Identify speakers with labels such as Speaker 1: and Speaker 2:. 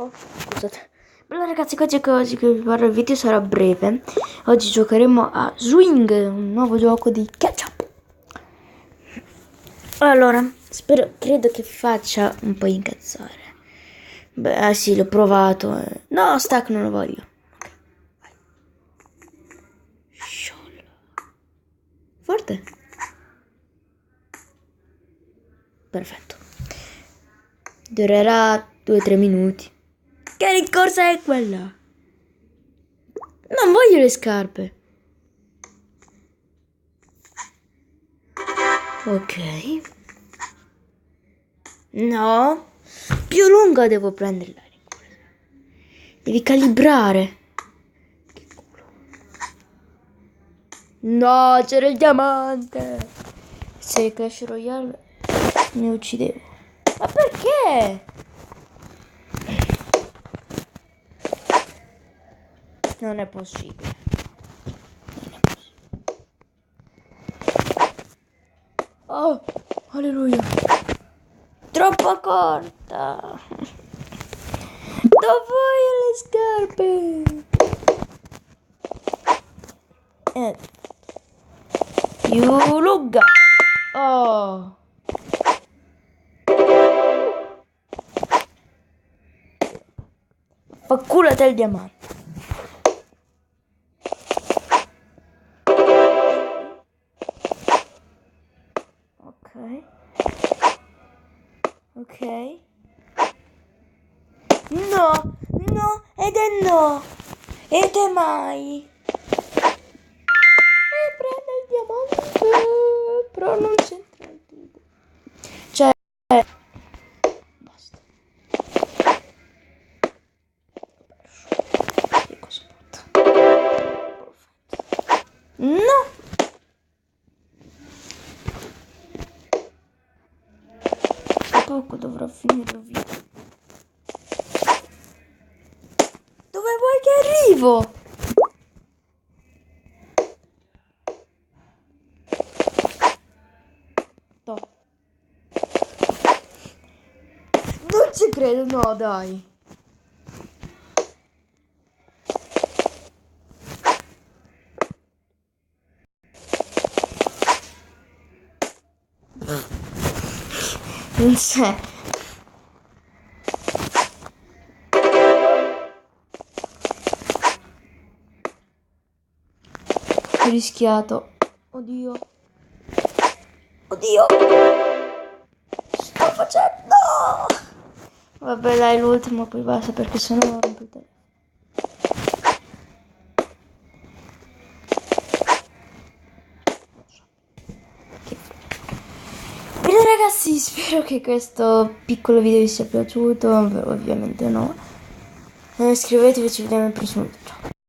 Speaker 1: Oh, scusate. Allora ragazzi, oggi che vi parlo il video sarà breve. Oggi giocheremo a Swing, un nuovo gioco di Ketchup. Allora, credo che faccia un po' incazzare. Beh, sì, l'ho provato. No, stack non lo voglio. Ok, vai. Sciollo. Forte. Perfetto. Durerà 2-3 minuti. Che rincorsa è quella? Non voglio le scarpe. Ok. No. Più lunga devo prenderla. Devi calibrare. Che culo. No, c'era il diamante. Se Clash Royale mi uccidevo. Ma perché? Non è possibile. Oh, alleluia. Troppo corta. Dove voglio le scarpe? Più lunga. Oh. Fa culo del diamante. Ok. Ok. No, no, ed è no. Ed è mai. E prende il diamante. Però non c'entra il dito. Cioè. Basta. Che cosa fatta? No. Tra poco dovrò finire il video. Dove vuoi che arrivo? No. Non ci credo, no, dai. Non c'è. Ho rischiato. Oddio. Oddio. Sto facendo. Vabbè, dai, l'ultimo, poi basta perché sennò rompo il telefono. Bene ragazzi, spero che questo piccolo video vi sia piaciuto. Ovviamente no. Iscrivetevi, ci vediamo al prossimo video.